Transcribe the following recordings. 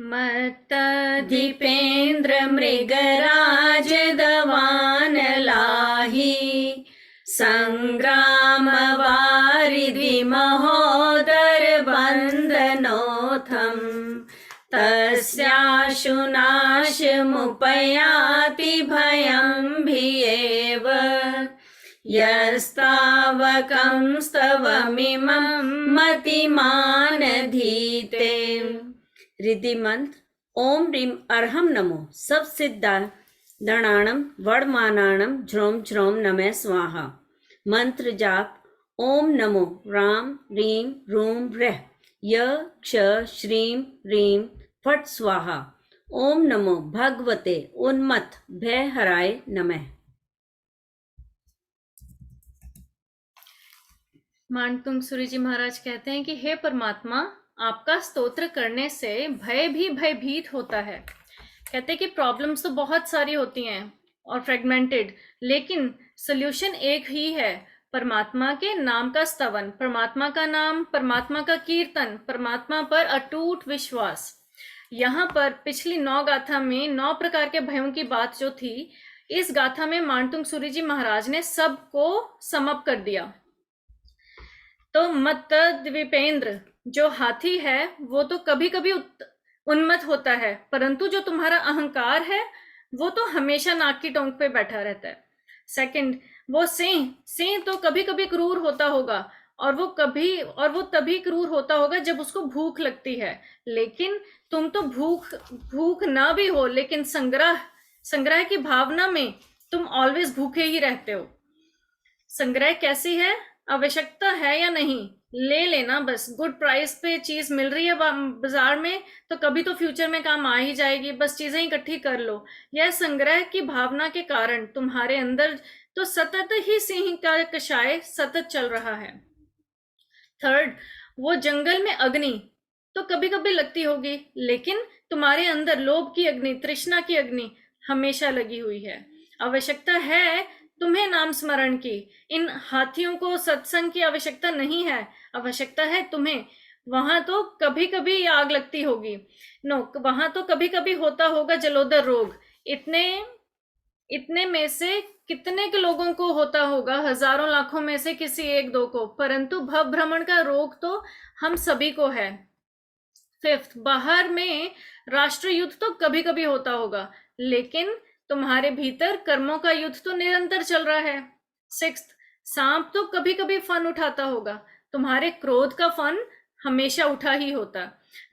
मत्तदीपेन्द्र मृगराज दवान लाही, संग्राम वारिधि महोदर बंदनोथम, तस्याशुनाशमुपयाति भयं भीएव, यस्तावकं स्तवमिमं मतिमानधीते। रिद्धि मंत्र ओम ह्रीम अर्हम नमो सब सिद्धार्णाणम वडमानाणम झ्रोम झ्रोम नमः स्वाहा। मंत्र जाप ओम नमो राम ह्रीम रूम रह य क्ष श्रीम ह्रीम फट स्वाहा। ओम नमो भगवते उन्मत्त भय हराय नमः। मानतुंग सूरी जी महाराज कहते हैं कि हे परमात्मा, आपका स्तोत्र करने से भय भी भयभीत होता है। कहते हैं कि प्रॉब्लम्स तो बहुत सारी होती हैं और फ्रेगमेंटेड, लेकिन सोल्यूशन एक ही है, परमात्मा के नाम का स्तवन, परमात्मा का नाम, परमात्मा का कीर्तन, परमात्मा पर अटूट विश्वास। यहाँ पर पिछली 9 गाथा में 9 प्रकार के भयों की बात जो थी, इस गाथा में मानतुंग सूरी जी महाराज ने सबको समअप कर दिया। तो मत्तद्विपेंद्र जो हाथी है वो तो कभी कभी उन्मत्त होता है, परंतु जो तुम्हारा अहंकार है वो तो हमेशा नाक की टोंक पे बैठा रहता है। सेकंड, वो सिंह तो कभी कभी क्रूर होता होगा, और वो तभी क्रूर होता होगा जब उसको भूख लगती है, लेकिन तुम तो भूख ना भी हो, लेकिन संग्रह की भावना में तुम ऑलवेज भूखे ही रहते हो। संग्रह कैसी है? आवश्यकता है या नहीं, ले लेना बस। गुड प्राइस पे चीज मिल रही है बाजार में, तो कभी तो फ्यूचर में काम आ ही जाएगी, बस चीजें इकट्ठी कर लो। यह संग्रह की भावना के कारण तुम्हारे अंदर तो सतत ही सिंह का कषाय सतत चल रहा है। थर्ड, वो जंगल में अग्नि तो कभी कभी लगती होगी, लेकिन तुम्हारे अंदर लोभ की अग्नि, तृष्णा की अग्नि हमेशा लगी हुई है। आवश्यकता है तुम्हें नाम स्मरण की। इन हाथियों को सत्संग की आवश्यकता नहीं है, आवश्यकता है तुम्हें। वहां तो कभी कभी आग लगती होगी, वहां तो कभी कभी होता होगा जलोदर रोग। इतने में से कितने के लोगों को होता होगा? हजारों लाखों में से किसी एक दो को, परंतु भव भ्रमण का रोग तो हम सभी को है। फिफ्थ, बाहर में राष्ट्र युद्ध तो कभी कभी होता होगा, लेकिन तुम्हारे भीतर कर्मों का युद्ध तो निरंतर चल रहा है। सिक्स्थ, सांप तो कभी कभी फन उठाता होगा, तुम्हारे क्रोध का फन हमेशा उठा ही होता।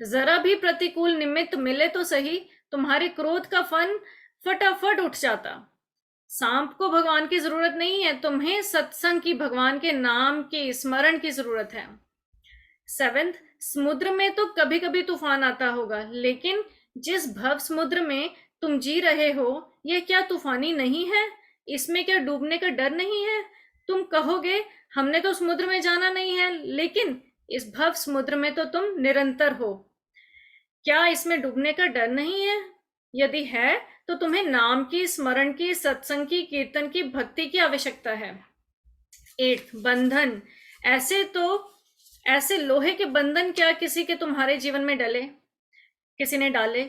जरा भी प्रतिकूल निमित्त मिले तो सही, तुम्हारे क्रोध का फन फटाफट उठ जाता। सांप को भगवान की जरूरत नहीं है, तुम्हें सत्संग की, भगवान के नाम के स्मरण की जरूरत है। सेवेंथ, समुद्र में तो कभी कभी तूफान आता होगा, लेकिन जिस भव समुद्र में तुम जी रहे हो, यह क्या तूफानी नहीं है? इसमें क्या डूबने का डर नहीं है? तुम कहोगे हमने तो समुद्र में जाना नहीं है, लेकिन इस भव समुद्र में तो तुम निरंतर हो। क्या इसमें डूबने का डर नहीं है? यदि है तो तुम्हें नाम की, स्मरण की, सत्संग की, कीर्तन की, भक्ति की आवश्यकता है। 8, बंधन। ऐसे लोहे के बंधन क्या किसी के तुम्हारे जीवन में डले? किसी ने डाले?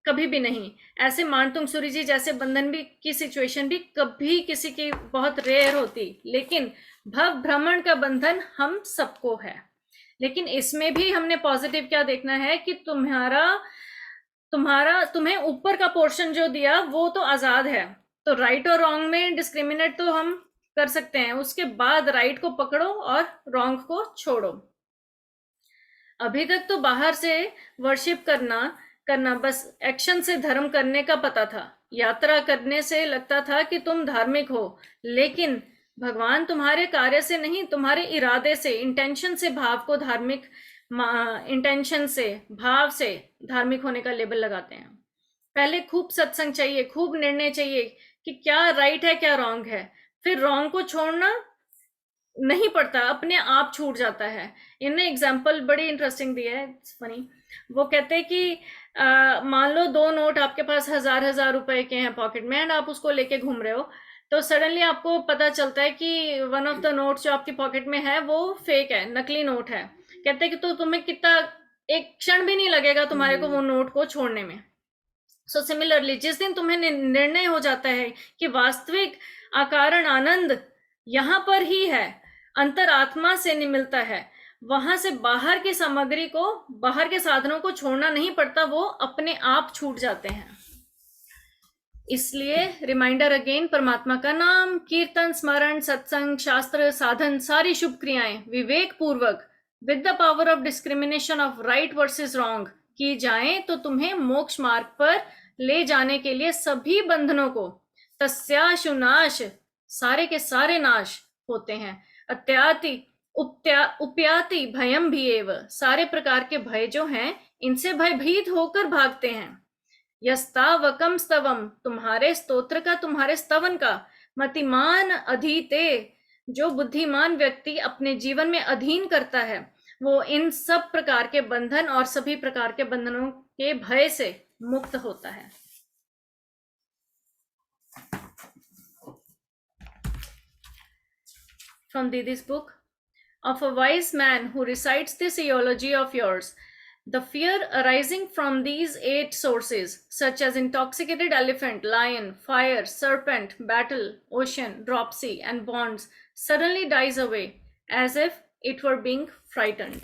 कभी भी नहीं। ऐसे मानतुंग सूरी जी जैसे बंधन भी की सिचुएशन भी कभी किसी की बहुत रेयर होती, लेकिन भव भ्रमण का बंधन हम सबको है। लेकिन इसमें भी हमने पॉजिटिव क्या देखना है कि तुम्हें ऊपर का पोर्शन जो दिया वो तो आजाद है, तो राइट और रॉन्ग में डिस्क्रिमिनेट तो हम कर सकते हैं, उसके बाद राइट को पकड़ो और रॉन्ग को छोड़ो। अभी तक तो बाहर से वर्शिप करना बस एक्शन से धर्म करने का पता था, यात्रा करने से लगता था कि तुम धार्मिक हो, लेकिन भगवान तुम्हारे कार्य से नहीं, तुम्हारे इरादे से, इंटेंशन से भाव को धार्मिक, इंटेंशन से, भाव से धार्मिक होने का लेबल लगाते हैं। पहले खूब सत्संग चाहिए, खूब निर्णय चाहिए कि क्या राइट है क्या रॉन्ग है, फिर रॉन्ग को छोड़ना नहीं पड़ता, अपने आप छूट जाता है। इनने एग्जाम्पल बड़ी इंटरेस्टिंग दिया है, फनी। वो कहते हैं कि मान लो 2 नोट आपके पास 1000 रुपए के हैं पॉकेट में, एंड आप उसको लेके घूम रहे हो, तो सडनली आपको पता चलता है कि वन ऑफ द नोट जो आपकी पॉकेट में है वो फेक है, नकली नोट है। कहते हैं कि तो तुम्हें कितना एक क्षण भी नहीं लगेगा तुम्हारे को वो नोट को छोड़ने में। सो सिमिलरली जिस दिन तुम्हें निर्णय हो जाता है कि वास्तविक अकारण आनंद यहाँ पर ही है, अंतरात्मा से मिलता है, वहां से बाहर की सामग्री को, बाहर के साधनों को छोड़ना नहीं पड़ता, वो अपने आप छूट जाते हैं। इसलिए रिमाइंडर अगेन, परमात्मा का नाम, कीर्तन, स्मरण, सत्संग, शास्त्र, साधन, सारी शुभ क्रियाएं विवेक पूर्वक with the power of discrimination of right versus wrong की जाएं तो तुम्हें मोक्ष मार्ग पर ले जाने के लिए सभी बंधनों को, तस्याशु नाश, सारे के सारे नाश होते हैं, अत्याति उपयाति भयम भी एव, सारे प्रकार के भय जो हैं इनसे भयभीत होकर भागते हैं। यस्तावकम स्तवम, तुम्हारे स्तोत्र का, तुम्हारे स्तवन का, मतिमान अधीते, जो बुद्धिमान व्यक्ति अपने जीवन में अधीन करता है, वो इन सब प्रकार के बंधन और सभी प्रकार के बंधनों के भय से मुक्त होता है। From Didi's book, of a wise man who recites this eulogy of yours, the fear arising from these 8 sources, such as intoxicated elephant, lion, fire, serpent, battle, ocean, dropsy, and bonds, suddenly dies away, as if it were being frightened.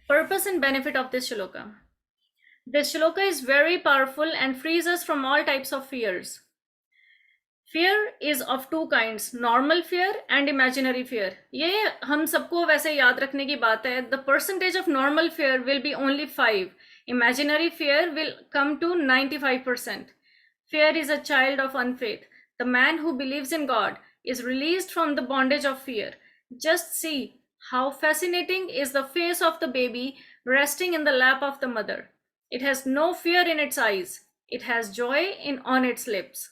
Purpose and benefit of this shloka. This shloka is very powerful and frees us from all types of fears. Fear is of 2 kinds, normal fear and imaginary fear. ये हम सबको वैसे याद रखने की बात है. The percentage of normal fear will be only 5. Imaginary fear will come to 95%. Fear is a child of unfaith. The man who believes in God is released from the bondage of fear. Just see how fascinating is the face of the baby resting in the lap of the mother. It has no fear in its eyes. It has joy on its lips.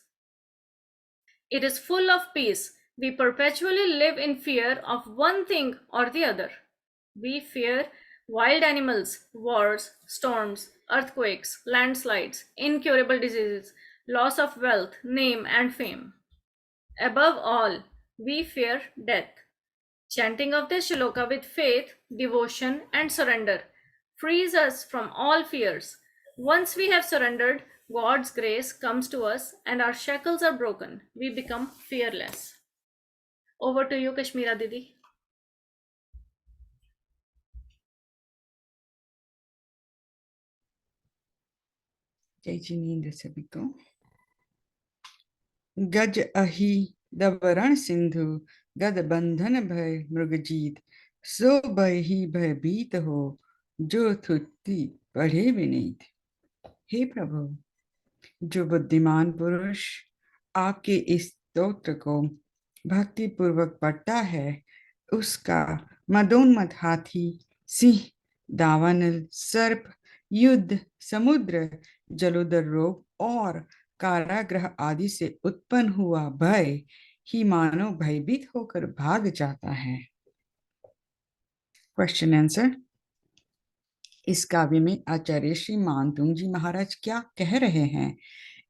It is full of peace. We perpetually live in fear of one thing or the other. We fear wild animals, wars, storms, earthquakes, landslides, incurable diseases, loss of wealth, name, and fame. Above all, we fear death. Chanting of this shloka with faith, devotion, and surrender frees us from all fears. Once we have surrendered, God's grace comes to us and our shackles are broken. We become fearless. Over to you, Kashmira Didi. जय जिनेन्द्र सभी को। गज अहि दबरण सिंधु, गद बंधन भय मृगजीत, सो भय ही भयभीत हो, जो थुत्ती पढ़े विनीत। हे प्रभु, जो बुद्धिमान पुरुष आपके इस स्तोत्र को भक्ति पूर्वक पढ़ता है, उसका मदोन्मत्त हाथी, सिंह, दावानल, सर्प, युद्ध, समुद्र, जलोदर रोग और कारागृह आदि से उत्पन्न हुआ भय ही मानो भयभीत होकर भाग जाता है। Question answer. इस काव्य में आचार्य श्री मानतुंग जी महाराज क्या कह रहे हैं?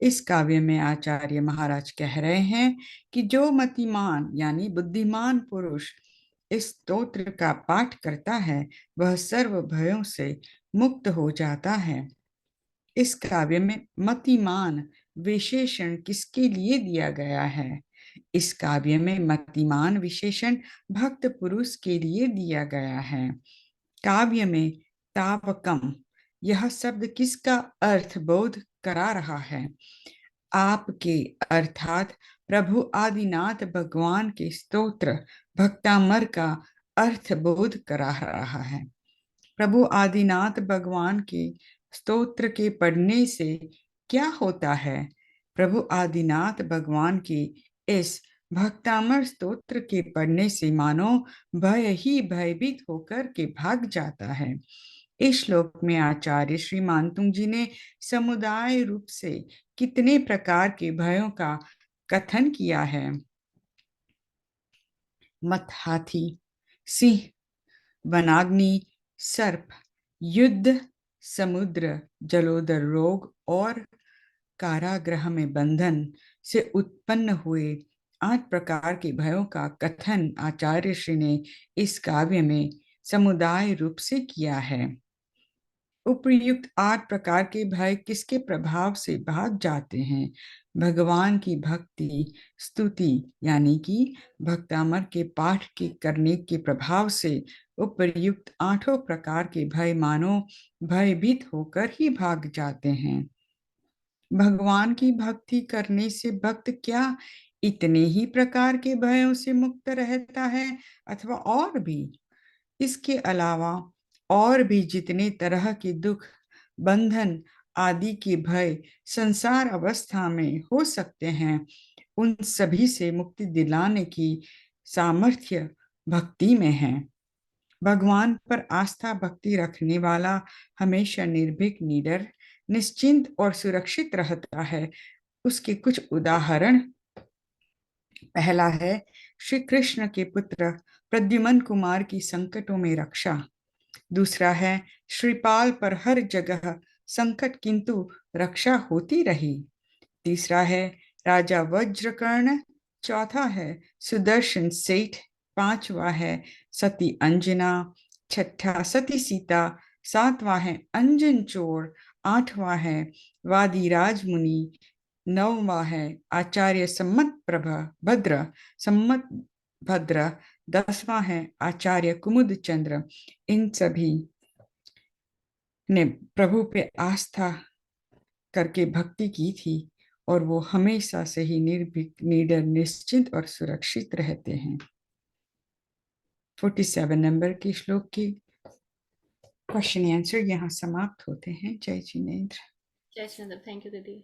इस काव्य में आचार्य महाराज कह रहे हैं कि जो मतिमान यानी बुद्धिमान पुरुष इस स्तोत्र का पाठ करता है, वह सर्व भयों से मुक्त हो जाता है। इस काव्य में मतिमान विशेषण किसके लिए दिया गया है? इस काव्य में मतिमान विशेषण भक्त पुरुष के लिए दिया गया है। काव्य में तावकम यह शब्द किसका अर्थ बोध करा रहा है? आपके अर्थात प्रभु आदिनाथ भगवान के स्तोत्र भक्तामर का अर्थ बोध करा रहा है। प्रभु आदिनाथ भगवान के स्तोत्र के पढ़ने से क्या होता है? प्रभु आदिनाथ भगवान के इस भक्तामर स्तोत्र के पढ़ने से मानो भय ही भयभीत होकर के भाग जाता है। इस श्लोक में आचार्य श्री मानतुंग जी ने समुदाय रूप से कितने प्रकार के भयों का कथन किया है? मत हाथी, सिंह, वनाग्नि, सर्प, युद्ध, समुद्र, जलोदर रोग और कारागृह में बंधन से उत्पन्न हुए 8 प्रकार के भयों का कथन आचार्य श्री ने इस काव्य में समुदाय रूप से किया है। उपर्युक्त 8 प्रकार के भय किसके प्रभाव से भाग जाते हैं? भगवान की भक्ति स्तुति यानी कि भक्तामर के पाठ के करने के प्रभाव से उपर्युक्त 8 प्रकार के भय मानो भयभीत होकर ही भाग जाते हैं। भगवान की भक्ति करने से भक्त क्या इतने ही प्रकार के भयों से मुक्त रहता है अथवा और भी? इसके अलावा और भी जितने तरह के दुख, बंधन आदि के भय संसार अवस्था में हो सकते हैं, उन सभी से मुक्ति दिलाने की सामर्थ्य भक्ति में है। भगवान पर आस्था भक्ति रखने वाला हमेशा निर्भीक, निडर, निश्चिंत और सुरक्षित रहता है। उसके कुछ उदाहरण, पहला है श्री कृष्ण के पुत्र प्रद्युमन कुमार की संकटों में रक्षा। दूसरा है श्रीपाल पर हर जगह संकट किंतु रक्षा होती रही। तीसरा है राजा वज्रकर्ण। चौथा है सुदर्शन सेठ। पांचवा है सती अंजना। छठा सती सीता। सातवां है अंजन चोर। आठवां है वादिराज मुनि। नौवां है आचार्य सम्मत भद्र। 10वां है आचार्य कुमुद चंद्र। इन सभी ने प्रभु पे आस्था करके भक्ति की थी और वो हमेशा से ही निर्भीक, निडर, निश्चिंत और सुरक्षित रहते हैं। 47 नंबर के श्लोक की क्वेश्चन आंसर यहाँ समाप्त होते हैं। जय जिनेन्द्र। जय चंद्र, थैंक यू दीदी।